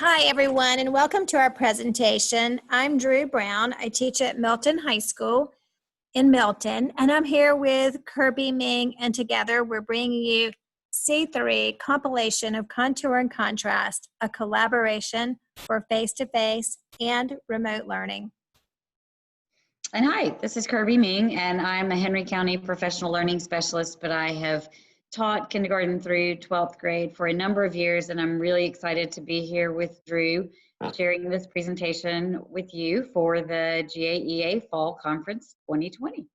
Hi, everyone, and welcome to our presentation. I'm Drew Brown. I teach at Milton High School in Milton, and I'm here with Kirby Ming, and together we're bringing you C3, Compilation of Contour and Contrast, a collaboration for face-to-face and remote learning. And hi, this is Kirby Ming, and I'm a Henry County Professional Learning Specialist, but I have taught kindergarten through 12th grade for a number of years, and I'm really excited to be here with Drew, sharing this presentation with you for the GAEA Fall Conference 2020.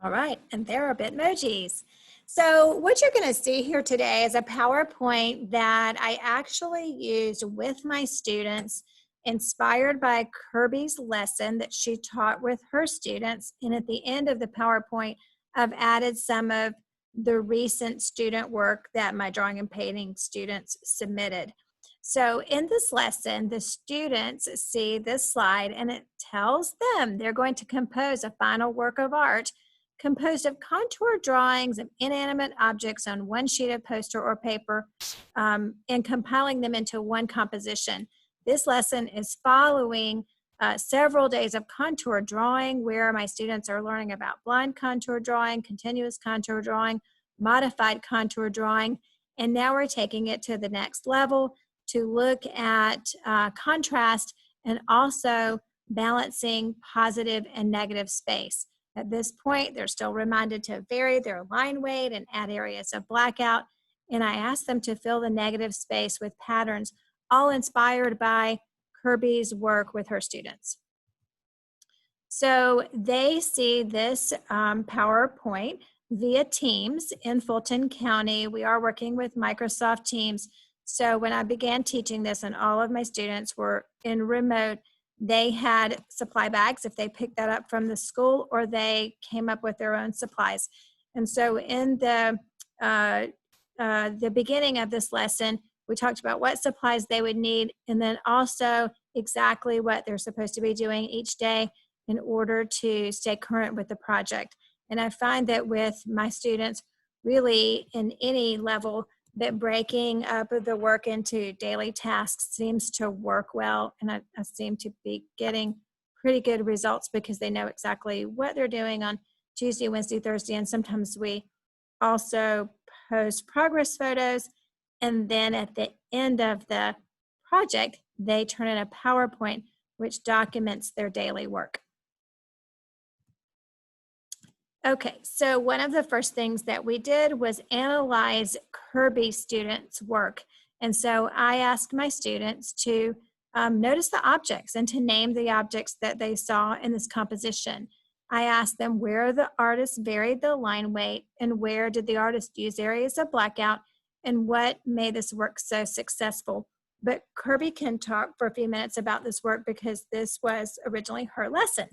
All right, and there are Bitmojis. So what you're going to see here today is a PowerPoint that I actually used with my students, inspired by Kirby's lesson that she taught with her students. And at the end of the PowerPoint, I've added some of the recent student work that my drawing and painting students submitted. So in this lesson, the students see this slide and it tells them they're going to compose a final work of art composed of contour drawings of inanimate objects on one sheet of poster or paper and compiling them into one composition. This lesson is following several days of contour drawing where my students are learning about blind contour drawing, continuous contour drawing, modified contour drawing, and now we're taking it to the next level to look at contrast and also balancing positive and negative space. At this point, they're still reminded to vary their line weight and add areas of blackout, and I asked them to fill the negative space with patterns, all inspired by Kirby's work with her students. So they see this PowerPoint via Teams in Fulton County. We are working with Microsoft Teams. So when I began teaching this and all of my students were in remote, they had supply bags if they picked that up from the school or they came up with their own supplies. And so in the beginning of this lesson, we talked about what supplies they would need and then also exactly what they're supposed to be doing each day in order to stay current with the project. And I find that with my students, really in any level, that breaking up the work into daily tasks seems to work well, and I seem to be getting pretty good results because they know exactly what they're doing on Tuesday, Wednesday, Thursday, and sometimes we also post progress photos, and then at the end of the project, they turn in a PowerPoint which documents their daily work. Okay, so one of the first things that we did was analyze Kirby students' work. And so I asked my students to notice the objects and to name the objects that they saw in this composition. I asked them where the artist varied the line weight and where did the artist use areas of blackout and what made this work so successful. But Kirby can talk for a few minutes about this work because this was originally her lesson.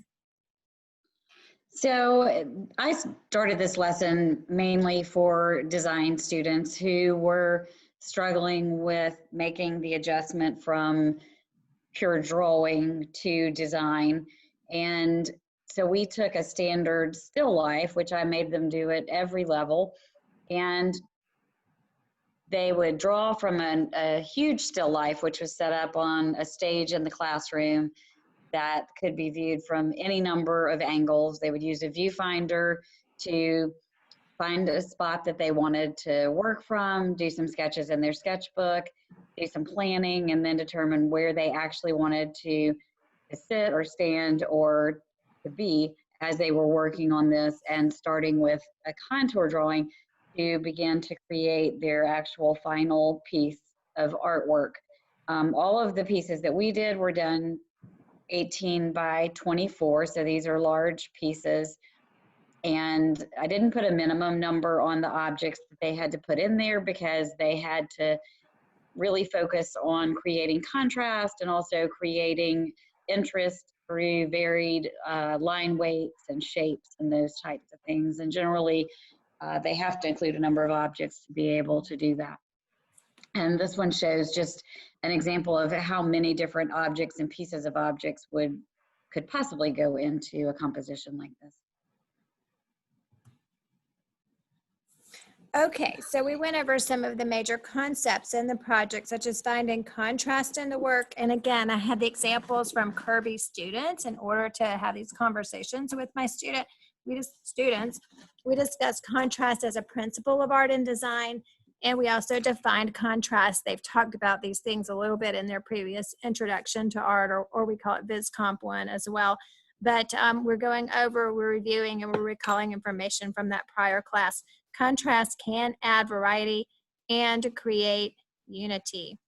So I started this lesson mainly for design students who were struggling with making the adjustment from pure drawing to design. And so we took a standard still life, which I made them do at every level, and they would draw from a huge still life, which was set up on a stage in the classroom that could be viewed from any number of angles. They would use a viewfinder to find a spot that they wanted to work from, do some sketches in their sketchbook, do some planning, and then determine where they actually wanted to sit or stand or to be as they were working on this, and starting with a contour drawing to begin to create their actual final piece of artwork. All of the pieces that we did were done 18 by 24, so these are large pieces. And I didn't put a minimum number on the objects that they had to put in there because they had to really focus on creating contrast and also creating interest through varied line weights and shapes and those types of things. And generally, they have to include a number of objects to be able to do that. And this one shows just an example of how many different objects and pieces of objects could possibly go into a composition like this. Okay, so we went over some of the major concepts in the project, such as finding contrast in the work. And again, I had the examples from Kirby's students in order to have these conversations with my students. We discussed contrast as a principle of art and design, and we also defined contrast. They've talked about these things a little bit in their previous introduction to art, or we call it VisComp 1 as well. But we're reviewing, and we're recalling information from that prior class. Contrast can add variety and create unity.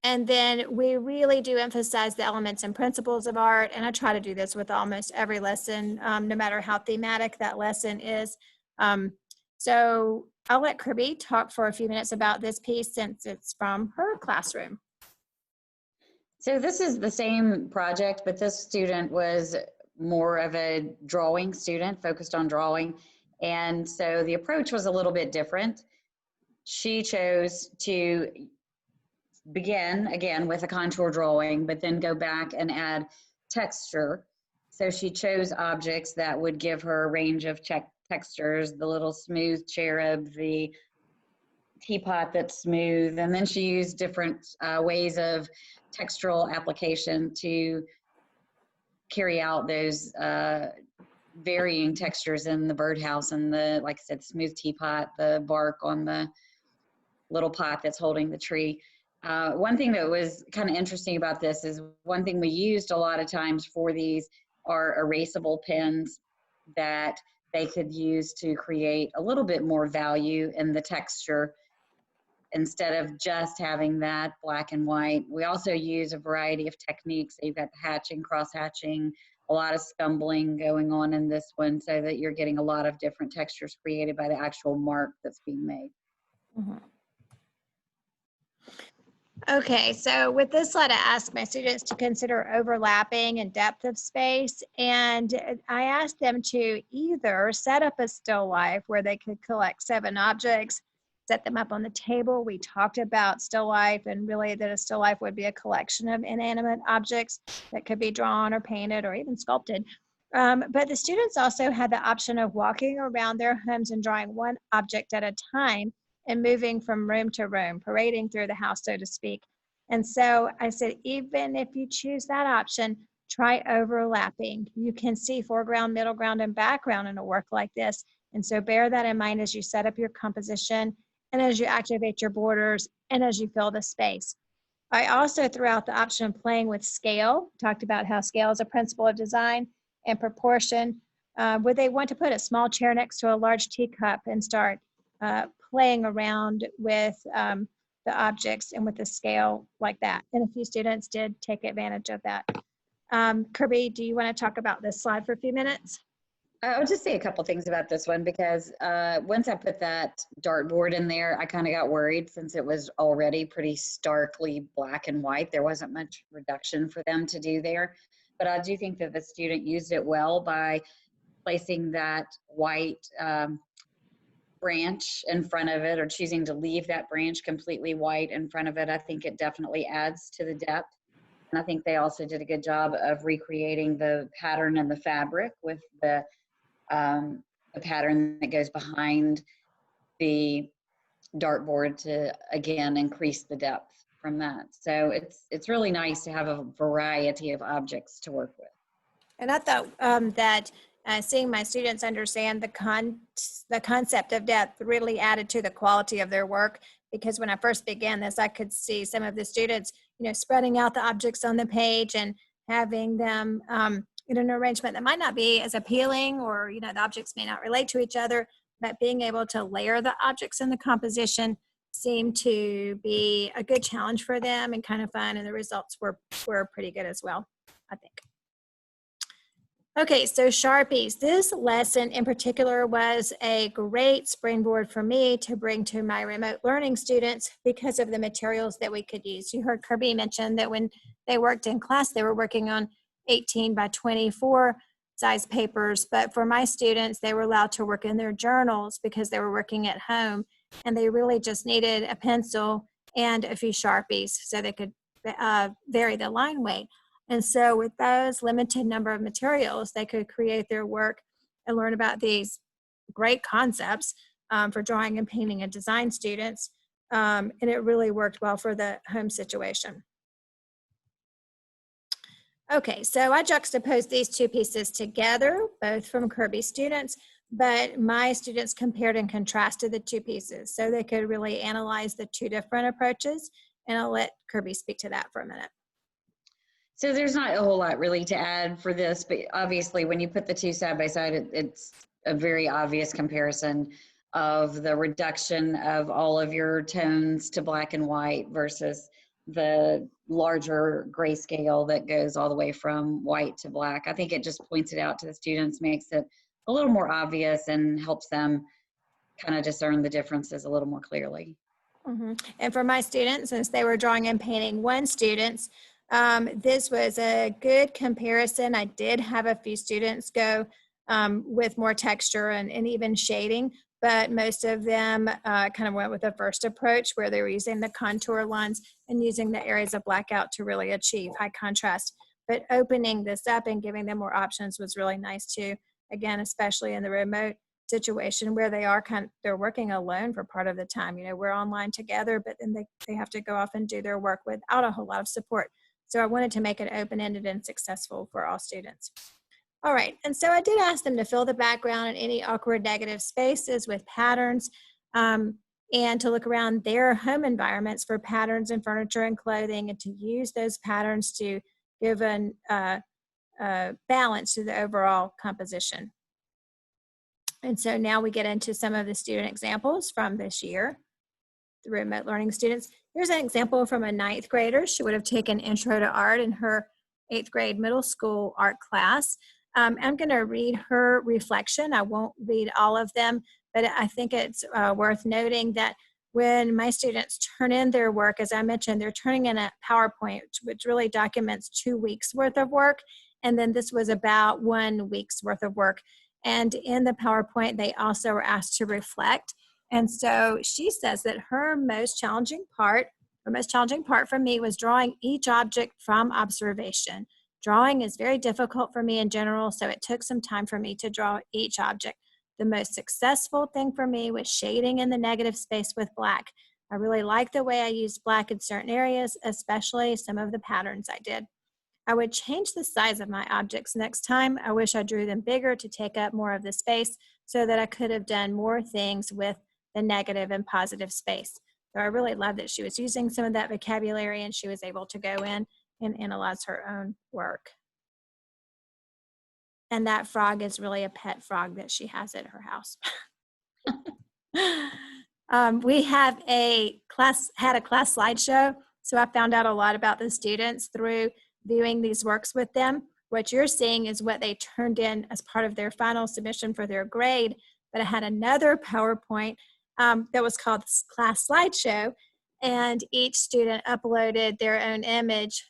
And then we really do emphasize the elements and principles of art. And I try to do this with almost every lesson, no matter how thematic that lesson is. So I'll let Kirby talk for a few minutes about this piece since it's from her classroom. So this is the same project, but this student was more of a drawing student, focused on drawing. And so the approach was a little bit different. She chose to begin again with a contour drawing, but then go back and add texture. So she chose objects that would give her a range of textures, the little smooth cherub, the teapot that's smooth, and then she used different ways of textural application to carry out those varying textures in the birdhouse and the, like I said, smooth teapot, the bark on the little pot that's holding the tree. One thing that was kind of interesting about this is one thing we used a lot of times for these are erasable pens that they could use to create a little bit more value in the texture instead of just having that black and white. We also use a variety of techniques. So you've got the hatching, cross hatching, a lot of scumbling going on in this one so that you're getting a lot of different textures created by the actual mark that's being made. Mm-hmm. Okay, so with this slide, I asked my students to consider overlapping and depth of space. And I asked them to either set up a still life where they could collect 7 objects, set them up on the table. We talked about still life and really that a still life would be a collection of inanimate objects that could be drawn or painted or even sculpted. But the students also had the option of walking around their homes and drawing one object at a time and moving from room to room, parading through the house, so to speak. And so I said, even if you choose that option, try overlapping. You can see foreground, middle ground, and background in a work like this. And so bear that in mind as you set up your composition and as you activate your borders and as you fill the space. I also threw out the option of playing with scale, talked about how scale is a principle of design and proportion. Would they want to put a small chair next to a large teacup and start playing around with the objects and with the scale like that? And a few students did take advantage of that. Kirby, do you want to talk about this slide for a few minutes? I'll just say a couple things about this one because once I put that dartboard in there, I kind of got worried since it was already pretty starkly black and white. There wasn't much reduction for them to do there. But I do think that the student used it well by placing that white branch in front of it or choosing to leave that branch completely white in front of it. I think it definitely adds to the depth. And I think they also did a good job of recreating the pattern and the fabric with the pattern that goes behind the dartboard to, again, increase the depth from that. So it's really nice to have a variety of objects to work with. And I thought that seeing my students understand the concept of depth really added to the quality of their work, because when I first began this, I could see some of the students, spreading out the objects on the page and having them in an arrangement that might not be as appealing, or, the objects may not relate to each other, but being able to layer the objects in the composition seemed to be a good challenge for them and kind of fun. And the results were pretty good as well, I think. Okay, so Sharpies. This lesson in particular was a great springboard for me to bring to my remote learning students because of the materials that we could use. You heard Kirby mention that when they worked in class, they were working on 18 by 24 size papers, but for my students, they were allowed to work in their journals because they were working at home, and they really just needed a pencil and a few Sharpies so they could vary the line weight. And so with those limited number of materials, they could create their work and learn about these great concepts for drawing and painting and design students. And it really worked well for the home situation. Okay, so I juxtaposed these two pieces together, both from Kirby students, but my students compared and contrasted the two pieces so they could really analyze the two different approaches. And I'll let Kirby speak to that for a minute. So there's not a whole lot really to add for this, but obviously when you put the two side by side, it's a very obvious comparison of the reduction of all of your tones to black and white versus the larger grayscale that goes all the way from white to black. I think it just points it out to the students, makes it a little more obvious and helps them kind of discern the differences a little more clearly. Mm-hmm. And for my students, since they were drawing and painting one students, this was a good comparison. I did have a few students go with more texture and even shading, but most of them kind of went with the first approach where they were using the contour lines and using the areas of blackout to really achieve high contrast. But opening this up and giving them more options was really nice too. Again, especially in the remote situation where they're working alone for part of the time. You know, we're online together, but then they have to go off and do their work without a whole lot of support. So I wanted to make it open-ended and successful for all students. All right, and so I did ask them to fill the background in any awkward negative spaces with patterns and to look around their home environments for patterns in furniture and clothing and to use those patterns to give an balance to the overall composition. And so now we get into some of the student examples from this year, the remote learning students. Here's an example from a 9th grader. She would have taken Intro to Art in her 8th grade middle school art class. I'm going to read her reflection. I won't read all of them, but I think it's worth noting that when my students turn in their work, as I mentioned, they're turning in a PowerPoint, which really documents 2 weeks worth of work. And then this was about 1 week's worth of work. And in the PowerPoint, they also were asked to reflect. And so she says that her most challenging part for me was drawing each object from observation. Drawing is very difficult for me in general, so it took some time for me to draw each object. The most successful thing for me was shading in the negative space with black. I really like the way I used black in certain areas, especially some of the patterns I did. I would change the size of my objects next time. I wish I drew them bigger to take up more of the space so that I could have done more things with the negative and positive space. So I really love that she was using some of that vocabulary and she was able to go in and analyze her own work. And that frog is really a pet frog that she has at her house. We have had a class slideshow. So I found out a lot about the students through viewing these works with them. What you're seeing is what they turned in as part of their final submission for their grade. But I had another PowerPoint that was called Class Slideshow, and each student uploaded their own image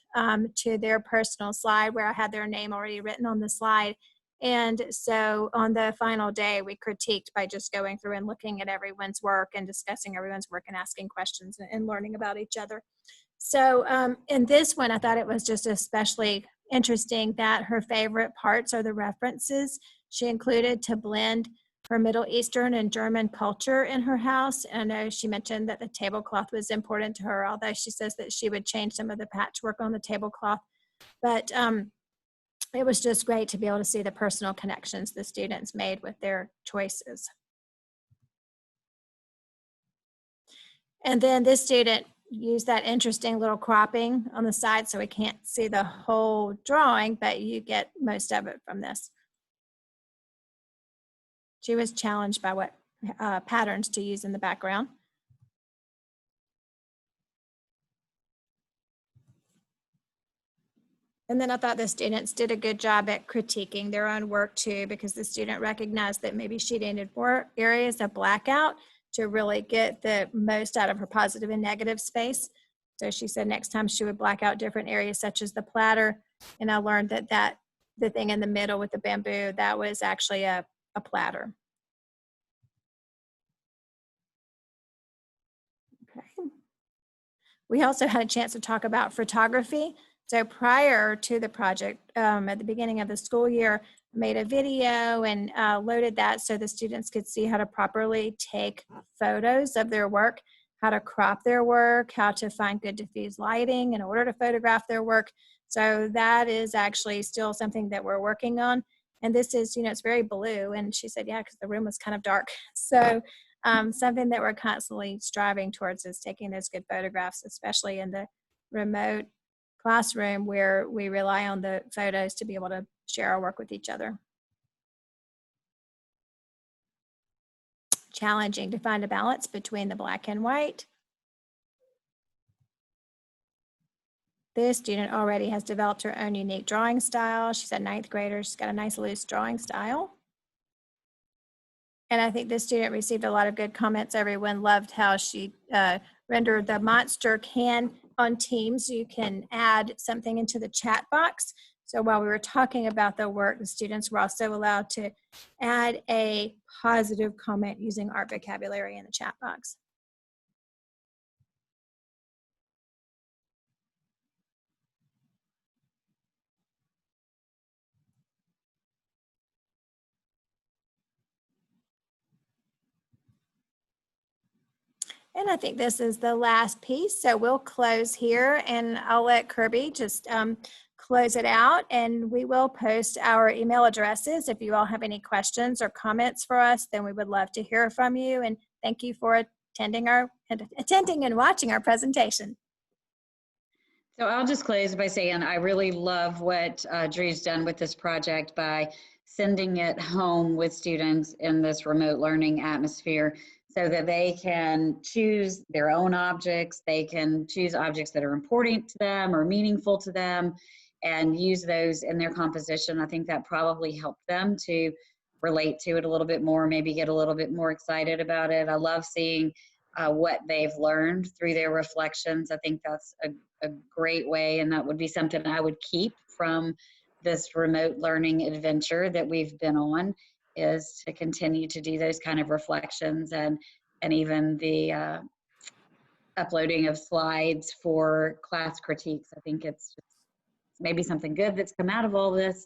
to their personal slide where I had their name already written on the slide. And so on the final day, we critiqued by just going through and looking at everyone's work and discussing everyone's work and asking questions and learning about each other. So in this one, I thought it was just especially interesting that her favorite parts are the references she included to blend her Middle Eastern and German culture in her house. And I know she mentioned that the tablecloth was important to her, although she says that she would change some of the patchwork on the tablecloth. But it was just great to be able to see the personal connections the students made with their choices. And then this student used that interesting little cropping on the side so we can't see the whole drawing, but you get most of it from this. She was challenged by what patterns to use in the background. And then I thought the students did a good job at critiquing their own work too, because the student recognized that maybe she needed more areas of blackout to really get the most out of her positive and negative space. So she said next time she would black out different areas such as the platter. And I learned that the thing in the middle with the bamboo, that was actually a platter. Okay. We also had a chance to talk about photography. So prior to the project, at the beginning of the school year, made a video and loaded that so the students could see how to properly take photos of their work, how to crop their work, how to find good diffuse lighting in order to photograph their work. So that is actually still something that we're working on. And this is, it's very blue. And she said, yeah, because the room was kind of dark. So something that we're constantly striving towards is taking those good photographs, especially in the remote classroom where we rely on the photos to be able to share our work with each other. Challenging to find a balance between the black and white. This student already has developed her own unique drawing style. She's a ninth grader. She's got a nice loose drawing style. And I think this student received a lot of good comments. Everyone loved how she rendered the monster can on Teams. You can add something into the chat box. So while we were talking about the work, the students were also allowed to add a positive comment using art vocabulary in the chat box. And I think this is the last piece. So we'll close here and I'll let Kirby just close it out, and we will post our email addresses. If you all have any questions or comments for us, then we would love to hear from you. And thank you for attending and watching our presentation. So I'll just close by saying I really love what Drew's done with this project by sending it home with students in this remote learning atmosphere so that they can choose their own objects. They can choose objects that are important to them or meaningful to them and use those in their composition. I think that probably helped them to relate to it a little bit more, maybe get a little bit more excited about it. I love seeing what they've learned through their reflections. I think that's a great way, and that would be something I would keep from this remote learning adventure that we've been on, is to continue to do those kind of reflections and even the uploading of slides for class critiques. I think it's just maybe something good that's come out of all this.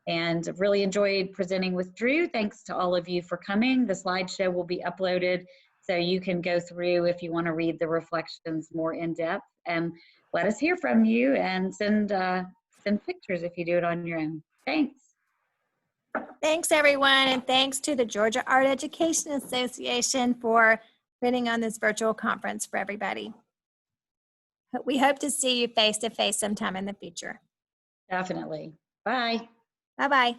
And I've really enjoyed presenting with Drew. Thanks to all of you for coming. The slideshow will be uploaded so you can go through if you want to read the reflections more in depth, and let us hear from you and send pictures if you do it on your own. Thanks. Thanks, everyone, and thanks to the Georgia Art Education Association for putting on this virtual conference for everybody. We hope to see you face-to-face sometime in the future. Definitely. Bye. Bye-bye.